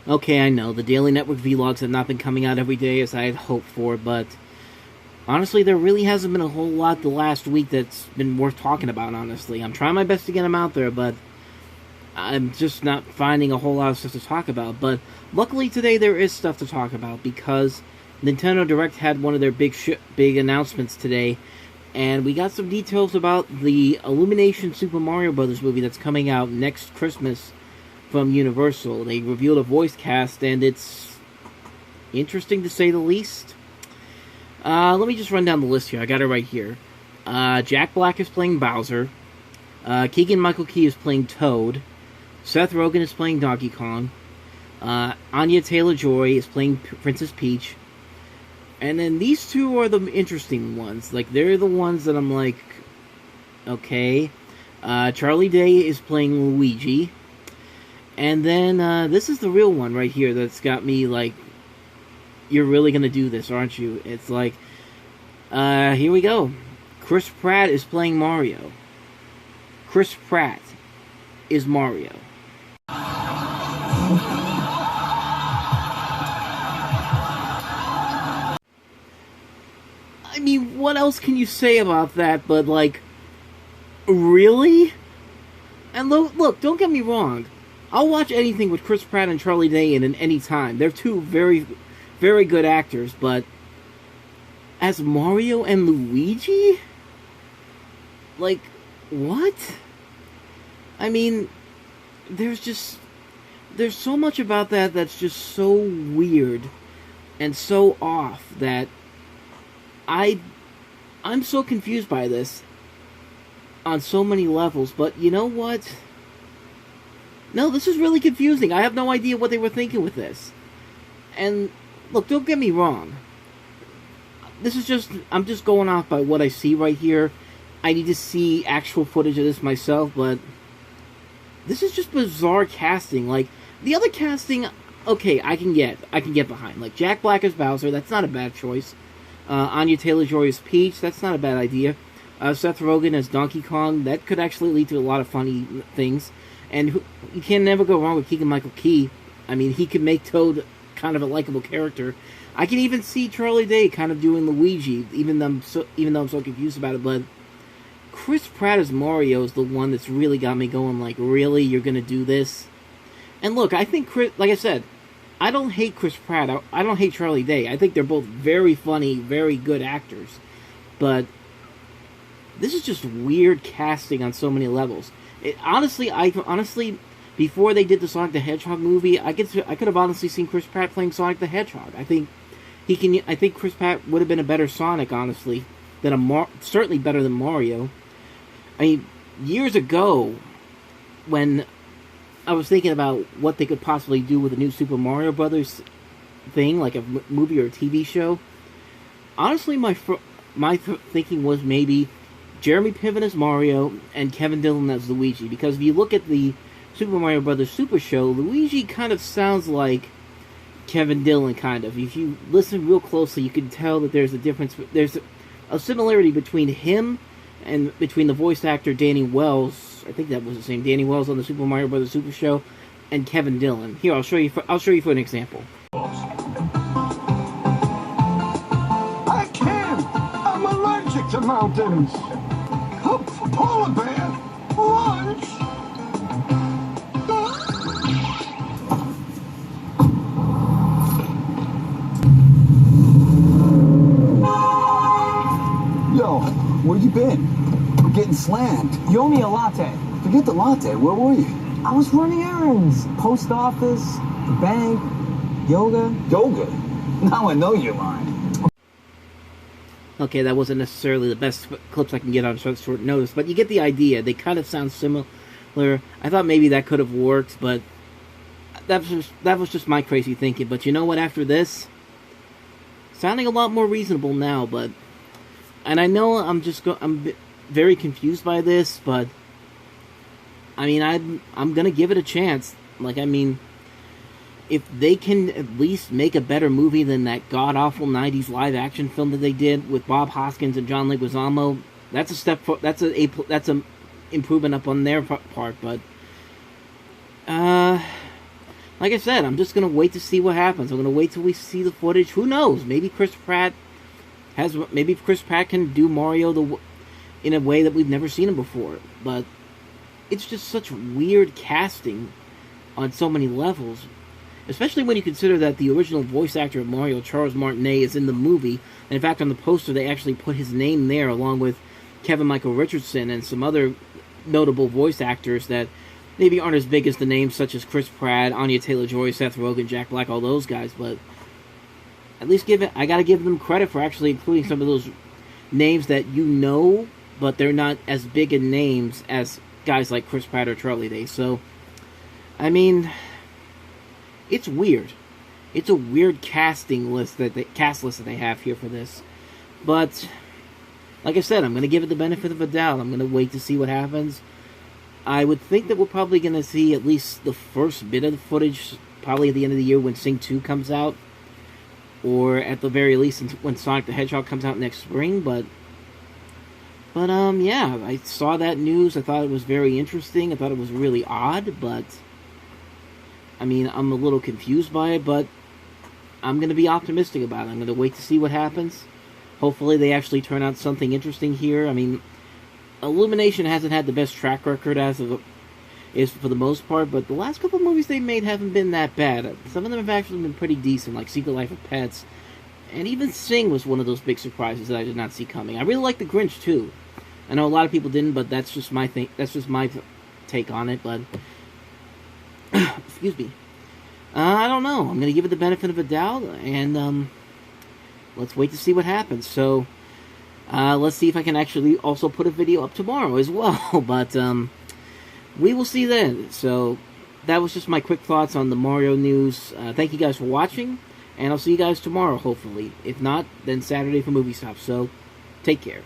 Okay, I know, the Daily Network vlogs have not been coming out every day as I had hoped for, but honestly, there really hasn't been a whole lot the last week that's been worth talking about, honestly. I'm trying my best to get them out there, but I'm just not finding a whole lot of stuff to talk about. But luckily today there is stuff to talk about, because Nintendo Direct had one of their big announcements today, and we got some details about the Illumination Super Mario Bros. Movie that's coming out next Christmas from Universal. They revealed a voice cast, and it's interesting to say the least. Let me just run down the list here. I got it right here. Jack Black is playing Bowser. Keegan-Michael Key is playing Toad. Seth Rogen is playing Donkey Kong. Anya Taylor-Joy is playing Princess Peach. And then these two are the interesting ones. Like, they're the ones that I'm like, okay. Charlie Day is playing Luigi. And then, this is the real one right here that's got me like, you're really gonna do this, aren't you? It's like, here we go. Chris Pratt is playing Mario. Chris Pratt is Mario. I mean, what else can you say about that but, like, really? And look, don't get me wrong. I'll watch anything with Chris Pratt and Charlie Day in any time. They're two very, very good actors, but as Mario and Luigi? Like, what? I mean, there's so much about that that's just so weird and so off that I'm so confused by this on so many levels. But you know what? No, this is really confusing. I have no idea what they were thinking with this. And look, don't get me wrong. I'm just going off by what I see right here. I need to see actual footage of this myself, but this is just bizarre casting. Like, the other casting, okay, I can get behind. Like, Jack Black as Bowser, that's not a bad choice. Anya Taylor-Joy as Peach, that's not a bad idea. Seth Rogen as Donkey Kong, that could actually lead to a lot of funny things. And you can never go wrong with Keegan-Michael Key. I mean, he could make Toad kind of a likable character. I can even see Charlie Day kind of doing Luigi, even though I'm so confused about it. But Chris Pratt as Mario is the one that's really got me going, like, really? You're going to do this? And look, I think, like I said, I don't hate Chris Pratt. I don't hate Charlie Day. I think they're both very funny, very good actors. But this is just weird casting on so many levels. Honestly, before they did the Sonic the Hedgehog movie, I could have honestly seen Chris Pratt playing Sonic the Hedgehog. I think Chris Pratt would have been a better Sonic, honestly, certainly better than Mario. I mean, years ago, when I was thinking about what they could possibly do with a new Super Mario Brothers thing, like a movie or a TV show, honestly, my thinking was maybe Jeremy Piven as Mario and Kevin Dillon as Luigi, because if you look at the Super Mario Brothers Super Show, Luigi kind of sounds like Kevin Dillon, kind of. If you listen real closely, you can tell that there's a difference. There's a similarity between him and between the voice actor Danny Wells. I think that was his name, Danny Wells on the Super Mario Brothers Super Show, and Kevin Dillon. Here, I'll show you for an example. I can't. I'm allergic to mountains. Polar bear, lunch. Yo, where you been? We're getting slammed. You owe me a latte. Forget the latte. Where were you? I was running errands. Post office, the bank, yoga. Yoga? Now I know you're lying. Okay, that wasn't necessarily the best clips I can get on short notice, but you get the idea. They kind of sound similar. I thought maybe that could have worked, but that was just my crazy thinking. But you know what? After this, sounding a lot more reasonable now. But, and I know I'm very confused by this, but I mean, I'm gonna give it a chance. Like, I mean, if they can at least make a better movie than that god-awful 90s live-action film that they did with Bob Hoskins and John Leguizamo, that's a step that's a improvement up on their part. But like I said, I'm just gonna wait to see what happens. I'm gonna wait till we see the footage. Who knows? Maybe Chris Pratt can do Mario in a way that we've never seen him before. But it's just such weird casting on so many levels. Especially when you consider that the original voice actor of Mario, Charles Martinet, is in the movie. And in fact, on the poster, they actually put his name there, along with Kevin Michael Richardson and some other notable voice actors that maybe aren't as big as the names such as Chris Pratt, Anya Taylor-Joy, Seth Rogen, Jack Black, all those guys. But at least I gotta give them credit for actually including some of those names that you know, but they're not as big in names as guys like Chris Pratt or Charlie Day. So, I mean, it's weird. It's a weird cast list that they have here for this. But like I said, I'm going to give it the benefit of a doubt. I'm going to wait to see what happens. I would think that we're probably going to see at least the first bit of the footage probably at the end of the year when Sing 2 comes out, or at the very least when Sonic the Hedgehog comes out next spring. But yeah, I saw that news. I thought it was very interesting. I thought it was really odd, but I mean, I'm a little confused by it, but I'm going to be optimistic about it. I'm going to wait to see what happens. Hopefully they actually turn out something interesting here. I mean, Illumination hasn't had the best track record is for the most part, but the last couple of movies they made haven't been that bad. Some of them have actually been pretty decent, like Secret Life of Pets, and even Sing was one of those big surprises that I did not see coming. I really like The Grinch, too. I know a lot of people didn't, but that's just my thing. That's just my take on it, but excuse me. I don't know. I'm going to give it the benefit of a doubt, and let's wait to see what happens. So, let's see if I can actually also put a video up tomorrow as well. But we will see then. So, that was just my quick thoughts on the Mario news. Thank you guys for watching, and I'll see you guys tomorrow, hopefully. If not, then Saturday for Movie Stop. So, take care.